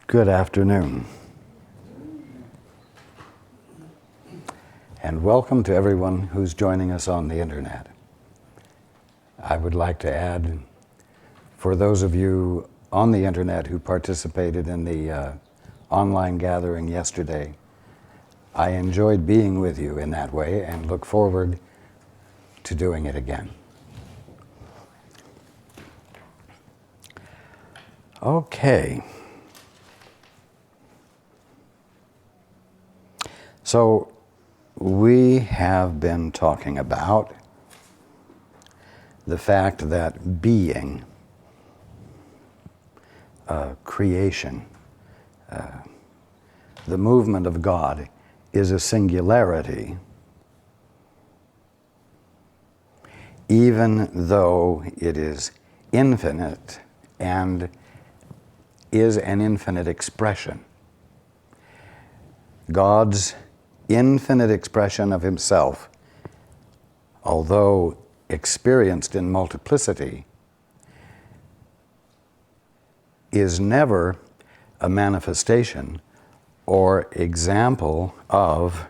Good afternoon, and welcome to everyone who's joining us on the internet. I would like to add, for those of you on the internet who participated in the online gathering yesterday, I enjoyed being with you in that way and look forward to doing it again. Okay. So we have been talking about the fact that being, creation, the movement of God is a singularity, even though it is infinite and is an infinite expression. God's infinite expression of himself, although experienced in multiplicity, is never a manifestation or example of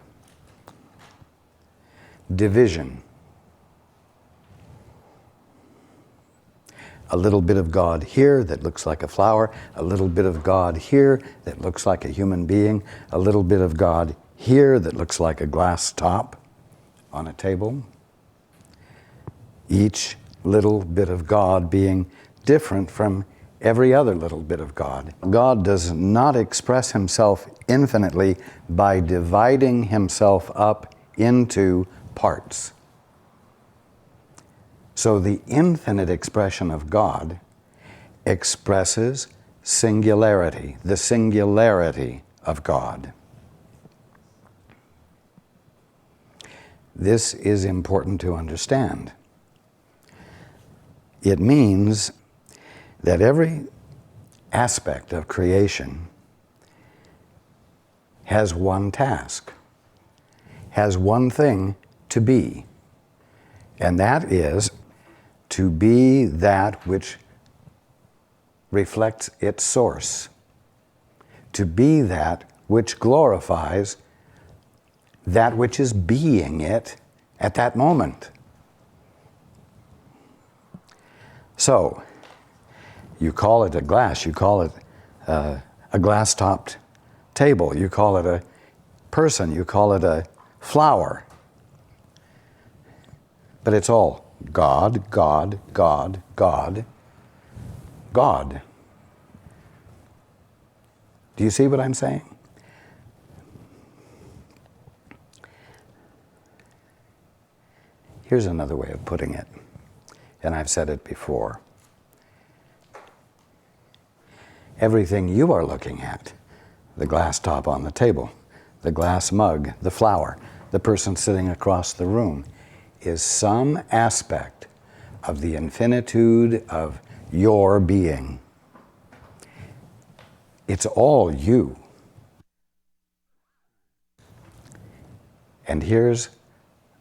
division. A little bit of God here that looks like a flower, a little bit of God here that looks like a human being, a little bit of God here that looks like a glass top on a table. Each little bit of God being different from every other little bit of God. God does not express himself infinitely by dividing himself up into parts. So the infinite expression of God expresses singularity, the singularity of God. This is important to understand. It means that every aspect of creation has one task, has one thing to be, and that is to be that which reflects its source, to be that which glorifies that which is being it at that moment. So, you call it a glass, you call it a glass-topped table, you call it a person, you call it a flower. But it's all God, God, God, God, God. Do you see what I'm saying? Here's another way of putting it, and I've said it before. Everything you are looking at, the glass top on the table, the glass mug, the flower, the person sitting across the room, is some aspect of the infinitude of your being. It's all you. And here's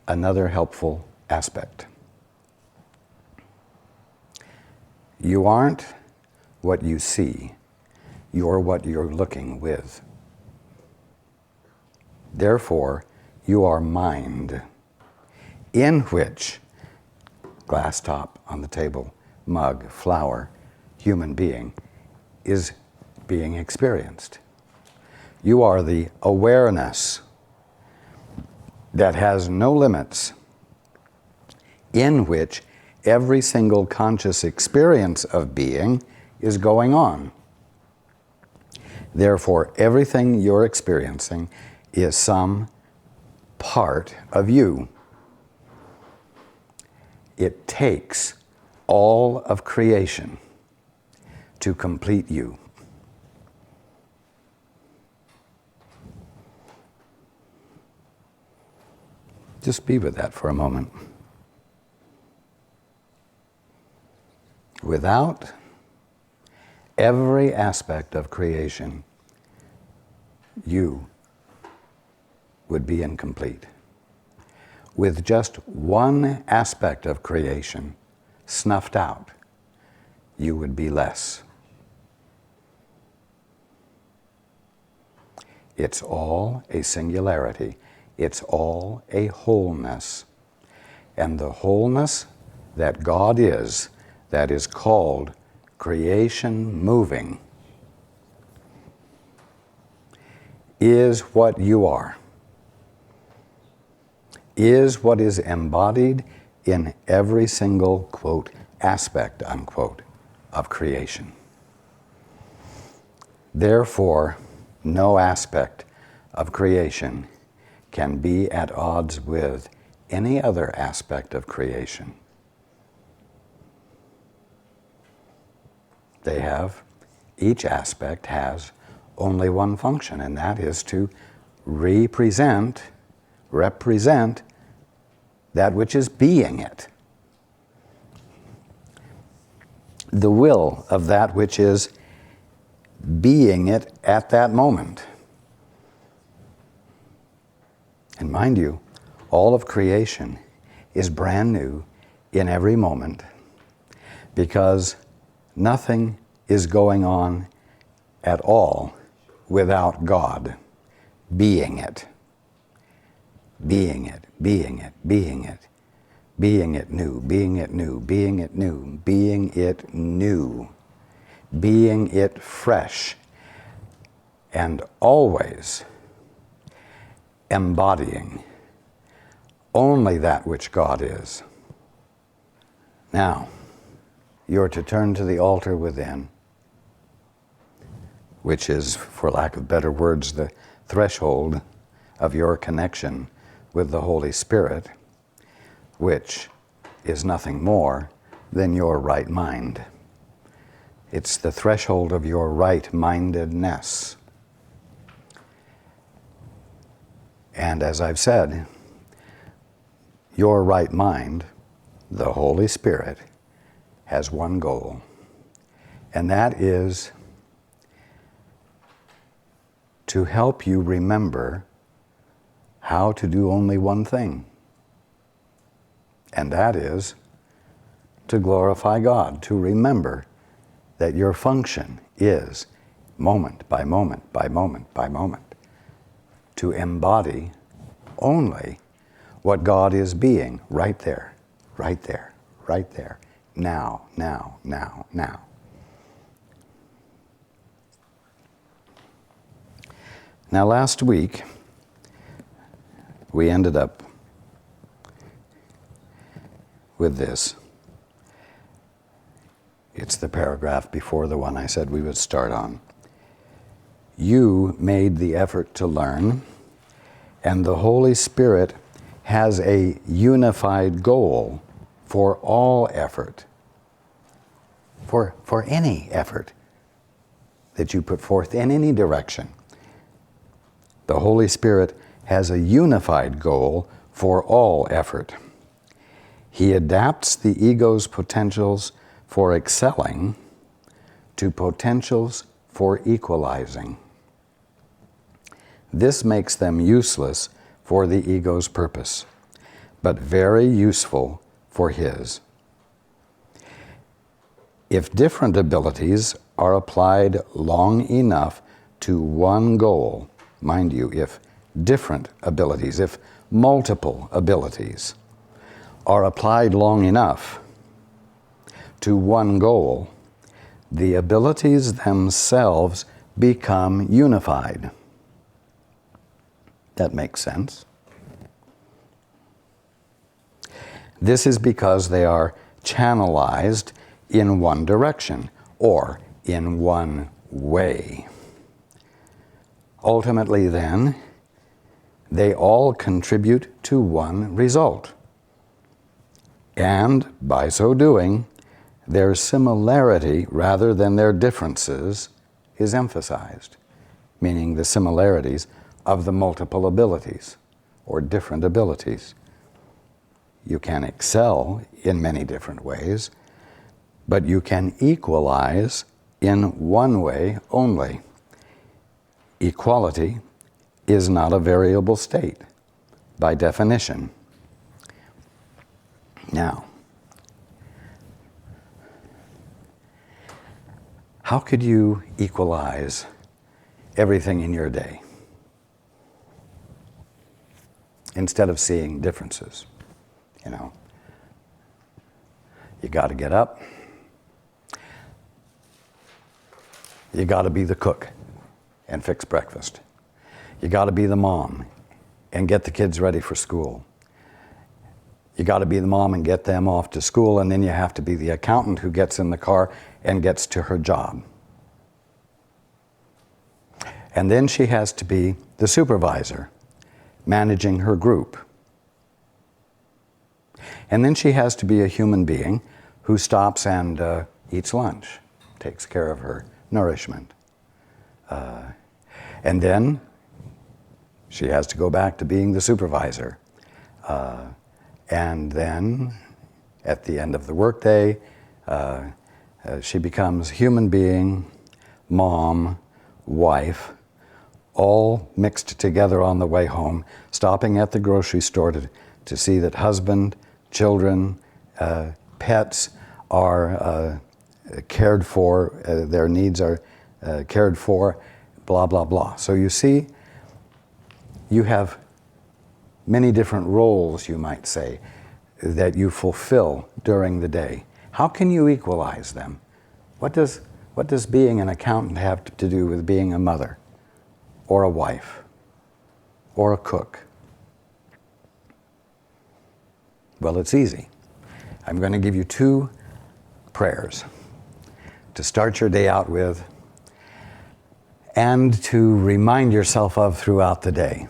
another helpful aspect. You aren't what you see, you're what you're looking with. Therefore, you are mind, in which glass top on the table, mug, flower, human being, is being experienced. You are the awareness that has no limits, in which every single conscious experience of being is going on. Therefore, everything you're experiencing is some part of you. It takes all of creation to complete you. Just be with that for a moment. Without every aspect of creation, you would be incomplete. With just one aspect of creation snuffed out, you would be less. It's all a singularity. It's all a wholeness. And the wholeness that God is, that is called creation moving, is what you are, is what is embodied in every single, quote, aspect, unquote, of creation. Therefore, no aspect of creation can be at odds with any other aspect of creation. Each aspect has only one function, and that is to represent that which is being it. The will of that which is being it at that moment. And mind you, all of creation is brand new in every moment, because nothing is going on at all without God being it. Being it, being it, being it. Being it new, being it new, being it new, being it new, being it fresh, and always embodying only that which God is. Now, you're to turn to the altar within, which is, for lack of better words, the threshold of your connection with the Holy Spirit, which is nothing more than your right mind. It's the threshold of your right-mindedness. And as I've said, your right mind, the Holy Spirit, has one goal, and that is to help you remember how to do only one thing. And that is to glorify God, to remember that your function is moment by moment by moment by moment to embody only what God is being right there, right there, right there, now, now, now, now. Now, last week, we ended up with this. It's the paragraph before the one I said we would start on. You made the effort to learn, and the Holy Spirit has a unified goal for all effort, for any effort that you put forth in any direction. The Holy Spirit has a unified goal for all effort. He adapts the ego's potentials for excelling to potentials for equalizing. This makes them useless for the ego's purpose, but very useful for his. If different abilities are applied long enough to one goal, mind you, if different abilities, if multiple abilities are applied long enough to one goal, the abilities themselves become unified. That makes sense. This is because they are channelized in one direction or in one way. Ultimately, then, they all contribute to one result. And by so doing, their similarity rather than their differences is emphasized, meaning the similarities of the multiple abilities or different abilities. You can excel in many different ways, but you can equalize in one way only. Equality is not a variable state, by definition. Now, how could you equalize everything in your day? instead of seeing differences. You know, you got to get up. You got to be the cook and fix breakfast. You got to be the mom and get the kids ready for school. You got to be the mom and get them off to school, and then you have to be the accountant who gets in the car and gets to her job. And then she has to be the supervisor, managing her group. And then she has to be a human being who stops and eats lunch, takes care of her nourishment. And then she has to go back to being the supervisor. And then at the end of the workday, she becomes human being, mom, wife, all mixed together on the way home, stopping at the grocery store to see that husband, children, pets are cared for, their needs are cared for, blah, blah, blah. So you see, you have many different roles, you might say, that you fulfill during the day. How can you equalize them? What does being an accountant have to do with being a mother, or a wife, or a cook? Well, it's easy. I'm going to give you 2 prayers to start your day out with and to remind yourself of throughout the day.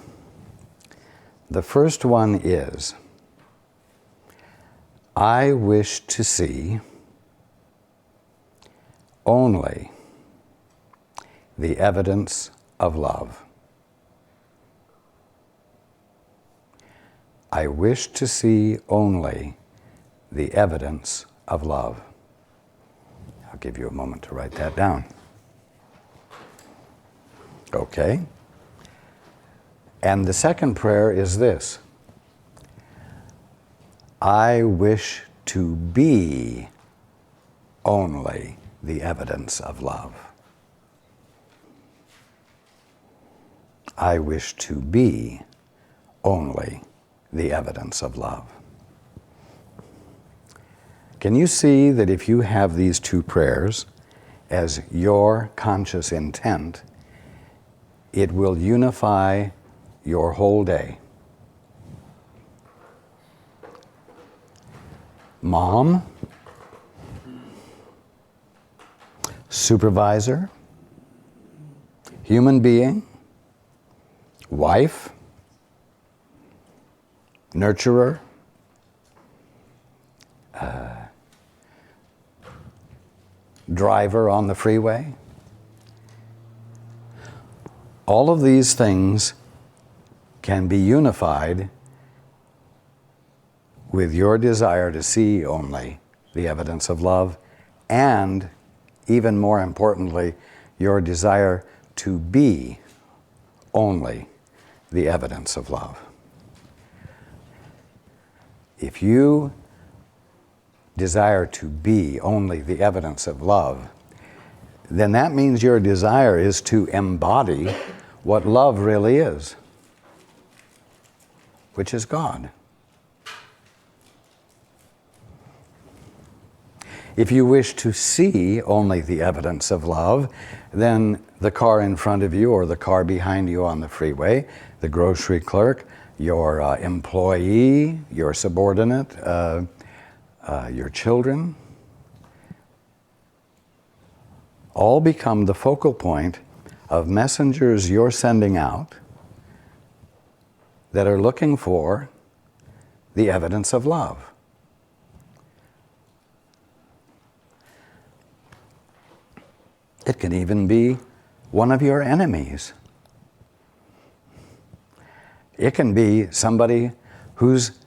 The first one is, I wish to see only the evidence of love. I wish to see only the evidence of love. I'll give you a moment to write that down. Okay. And the second prayer is this: I wish to be only the evidence of love. I wish to be only the evidence of love. Can you see that if you have these 2 prayers as your conscious intent, it will unify your whole day? Mom, supervisor, human being, wife, nurturer, driver on the freeway. All of these things can be unified with your desire to see only the evidence of love, and even more importantly, your desire to be only the evidence of love. If you desire to be only the evidence of love, then that means your desire is to embody what love really is, which is God. If you wish to see only the evidence of love, then the car in front of you or the car behind you on the freeway, the grocery clerk, your employee, your subordinate, your children, all become the focal point of messengers you're sending out that are looking for the evidence of love. It can even be one of your enemies. It can be somebody who's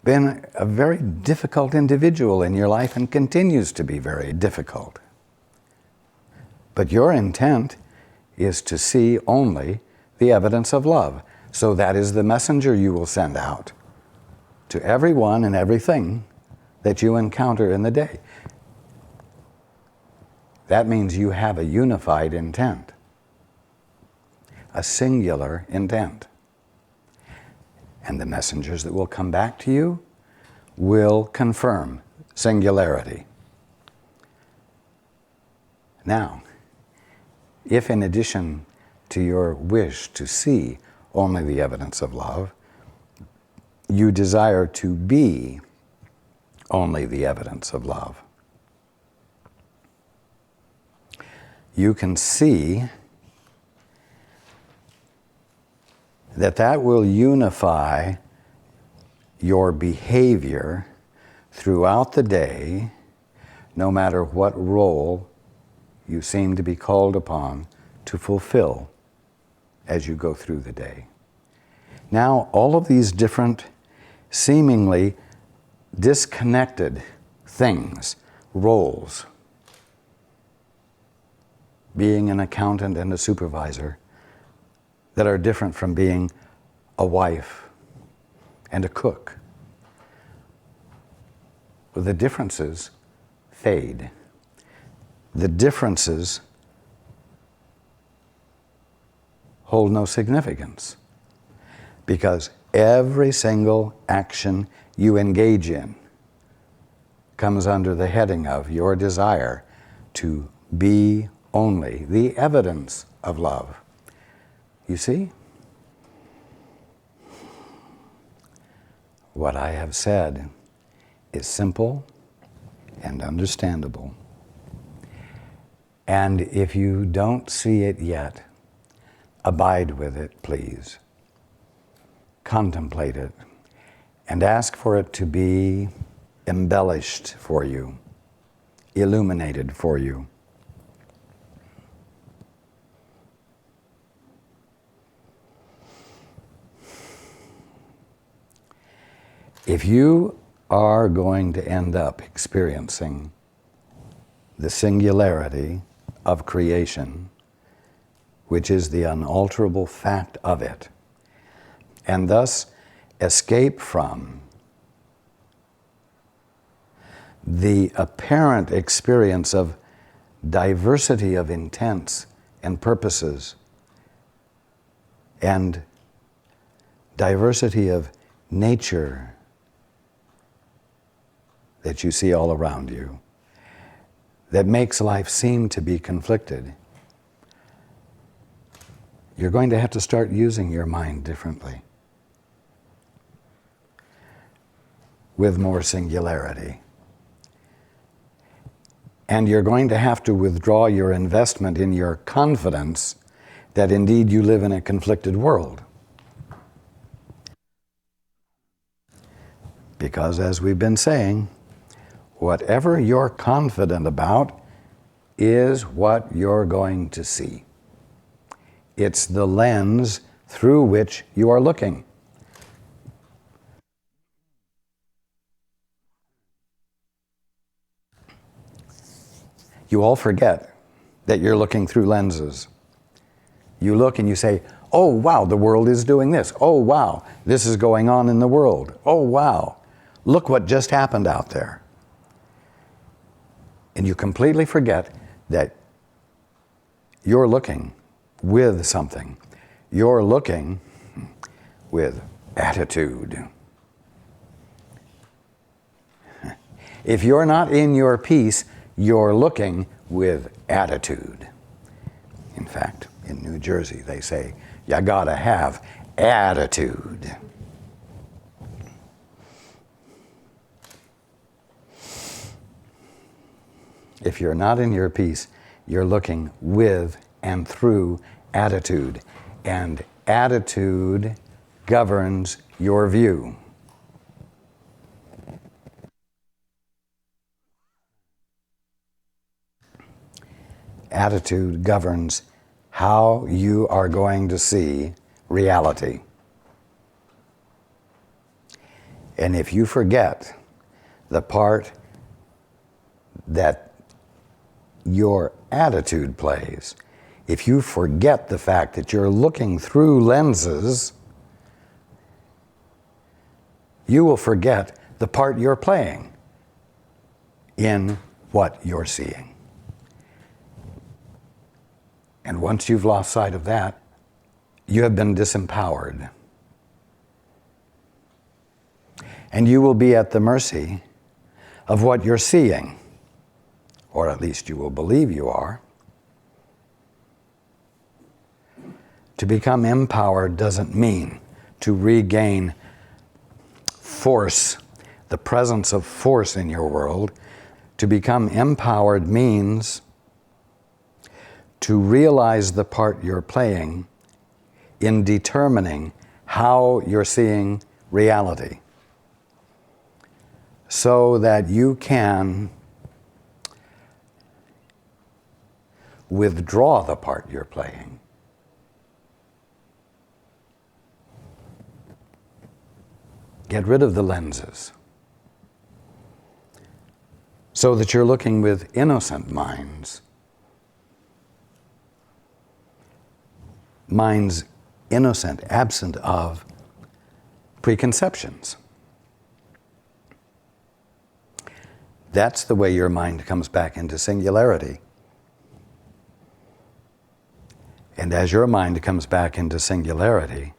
been a very difficult individual in your life and continues to be very difficult. But your intent is to see only the evidence of love. So that is the messenger you will send out to everyone and everything that you encounter in the day. That means you have a unified intent, a singular intent. And the messengers that will come back to you will confirm singularity. Now, if in addition to your wish to see only the evidence of love, you desire to be only the evidence of love, you can see that will unify your behavior throughout the day, no matter what role you seem to be called upon to fulfill as you go through the day. Now, all of these different, seemingly disconnected things, roles, being an accountant and a supervisor, that are different from being a wife and a cook. The differences fade. The differences hold no significance, because every single action you engage in comes under the heading of your desire to be only the evidence of love. You see? What I have said is simple and understandable. And if you don't see it yet, abide with it, please. Contemplate it and ask for it to be embellished for you, illuminated for you. If you are going to end up experiencing the singularity of creation, which is the unalterable fact of it, and thus escape from the apparent experience of diversity of intents and purposes and diversity of nature that you see all around you, that makes life seem to be conflicted, you're going to have to start using your mind differently, with more singularity. And you're going to have to withdraw your investment in your confidence that indeed you live in a conflicted world. Because as we've been saying, whatever you're confident about is what you're going to see. It's the lens through which you are looking. You all forget that you're looking through lenses. You look and you say, oh wow, the world is doing this. Oh wow, this is going on in the world. Oh wow, look what just happened out there. And you completely forget that you're looking with something. You're looking with attitude. If you're not in your peace, you're looking with attitude. In fact, in New Jersey, they say, you gotta have attitude. If you're not in your peace, you're looking with and through attitude. And attitude governs your view. Attitude governs how you are going to see reality. And if you forget the part that your attitude plays, if you forget the fact that you're looking through lenses, you will forget the part you're playing in what you're seeing. And once you've lost sight of that, you have been disempowered. And you will be at the mercy of what you're seeing, or at least you will believe you are. To become empowered doesn't mean to regain force, the presence of force in your world. To become empowered means to realize the part you're playing in determining how you're seeing reality, so that you can withdraw the part you're playing. Get rid of the lenses, so that you're looking with innocent minds. Minds innocent, absent of preconceptions. That's the way your mind comes back into singularity. And as your mind comes back into singularity,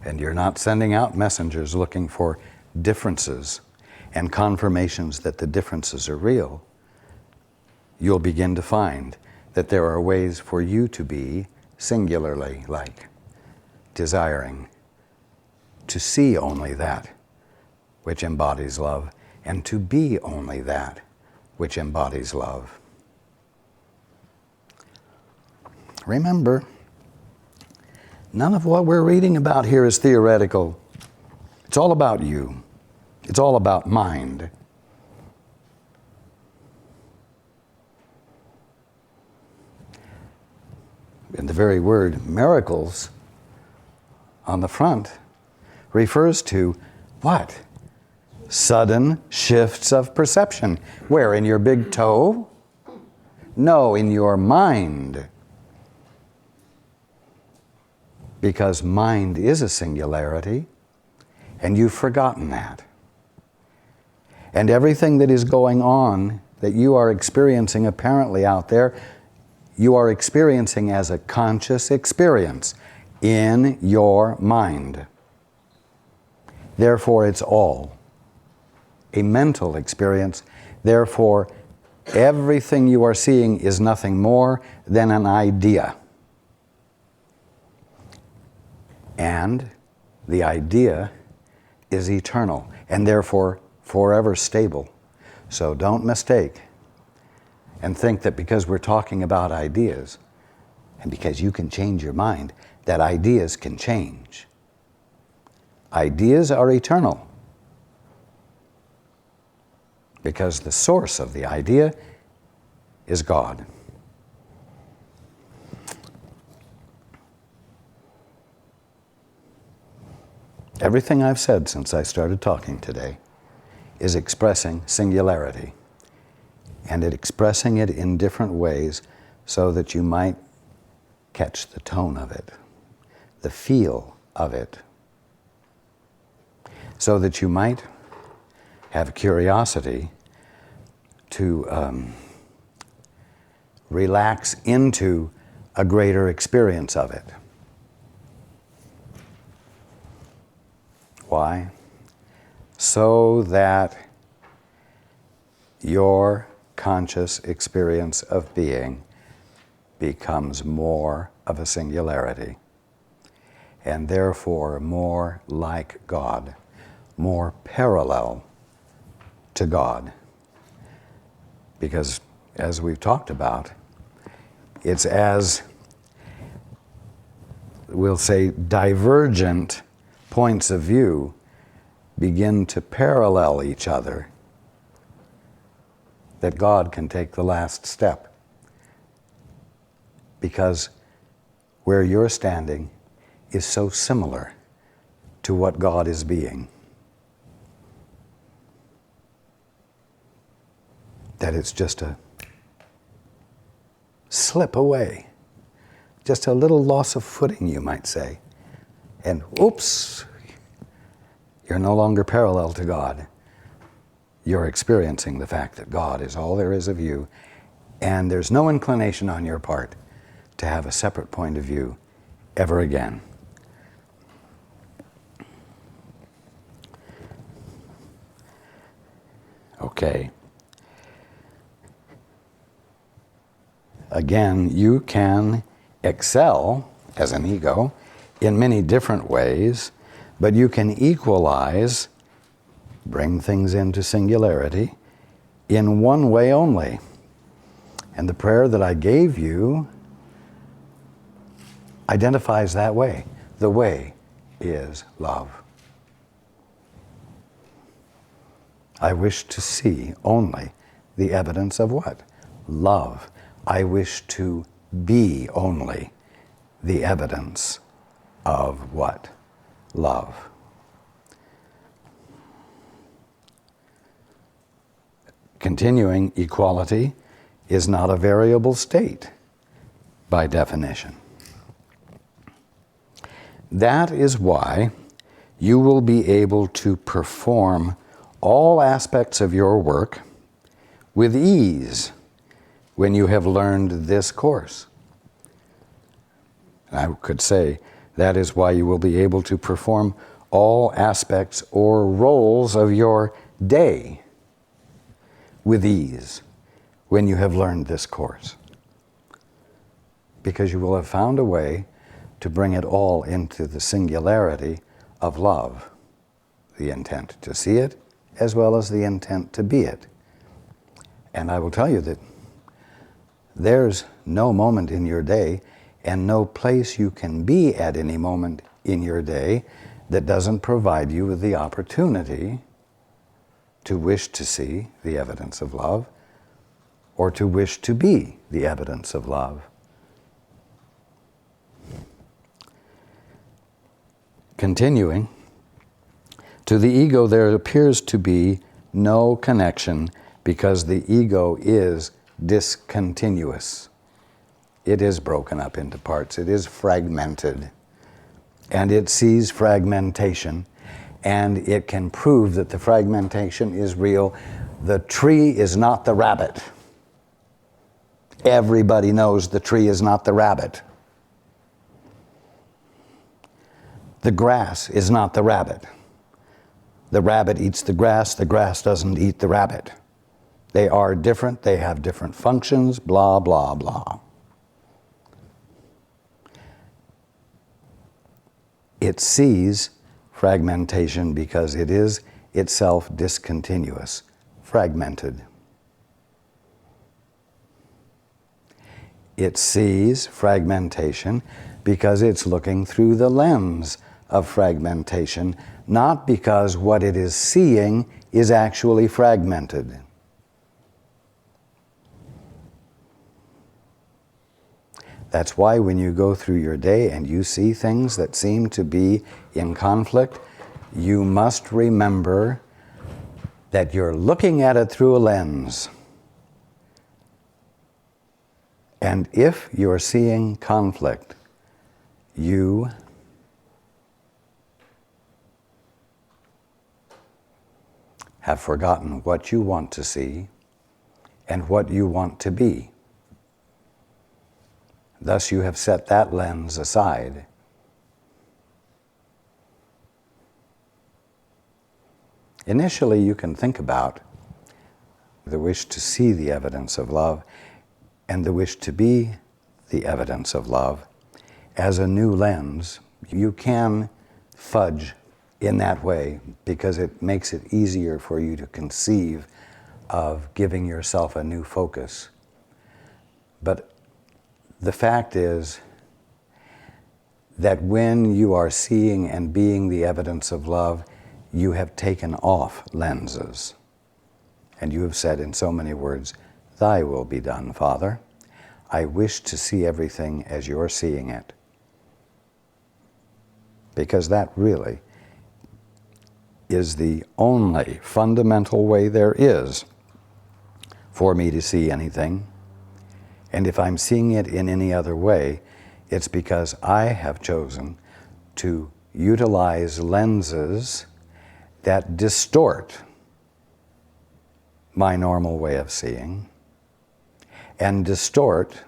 and you're not sending out messengers looking for differences and confirmations that the differences are real, you'll begin to find that there are ways for you to be singularly like, desiring to see only that which embodies love, and to be only that which embodies love. Remember, none of what we're reading about here is theoretical. It's all about you. It's all about mind. And the very word miracles on the front refers to what? Sudden shifts of perception. Where? In your big toe? No, in your mind. Because mind is a singularity, and you've forgotten that. And everything that is going on that you are experiencing apparently out there, you are experiencing as a conscious experience in your mind. Therefore, it's all a mental experience. Therefore, everything you are seeing is nothing more than an idea. And the idea is eternal and therefore forever stable. So don't mistake and think that because we're talking about ideas and because you can change your mind, that ideas can change. Ideas are eternal because the source of the idea is God. Everything I've said since I started talking today is expressing singularity, and expressing it in different ways so that you might catch the tone of it, the feel of it, so that you might have curiosity to relax into a greater experience of it. Why? So that your conscious experience of being becomes more of a singularity, and therefore more like God, more parallel to God. Because, as we've talked about, it's as, we'll say, divergent points of view begin to parallel each other that God can take the last step. Because where you're standing is so similar to what God is being that it's just a slip away, just a little loss of footing, you might say. And oops, you're no longer parallel to God. You're experiencing the fact that God is all there is of you, and there's no inclination on your part to have a separate point of view ever again. Again, you can excel as an ego in many different ways, but you can equalize, bring things into singularity, in one way only. And the prayer that I gave you identifies that way. The way is love. I wish to see only the evidence of what? Love. I wish to be only the evidence of what? Love. Continuing, equality is not a variable state by definition. That is why you will be able to perform all aspects of your work with ease when you have learned this course. I could say that is why you will be able to perform all aspects or roles of your day with ease when you have learned this course. Because you will have found a way to bring it all into the singularity of love, the intent to see it as well as the intent to be it. And I will tell you that there's no moment in your day and no place you can be at any moment in your day that doesn't provide you with the opportunity to wish to see the evidence of love or to wish to be the evidence of love. Continuing, to the ego there appears to be no connection because the ego is discontinuous. It is broken up into parts. It is fragmented. And it sees fragmentation, and it can prove that the fragmentation is real. The tree is not the rabbit. Everybody knows the tree is not the rabbit. The grass is not the rabbit. The rabbit eats the grass doesn't eat the rabbit. They are different, they have different functions, blah, blah, blah. It sees fragmentation because it is itself discontinuous, fragmented. It sees fragmentation because it's looking through the lens of fragmentation, not because what it is seeing is actually fragmented. That's why when you go through your day and you see things that seem to be in conflict, you must remember that you're looking at it through a lens. And if you're seeing conflict, you have forgotten what you want to see and what you want to be. Thus you have set that lens aside. Initially, you can think about the wish to see the evidence of love and the wish to be the evidence of love as a new lens. You can fudge in that way because it makes it easier for you to conceive of giving yourself a new focus. But the fact is that when you are seeing and being the evidence of love, you have taken off lenses. And you have said in so many words, "Thy will be done, Father. I wish to see everything as you're seeing it." Because that really is the only fundamental way there is for me to see anything. And if I'm seeing it in any other way, it's because I have chosen to utilize lenses that distort my normal way of seeing and distort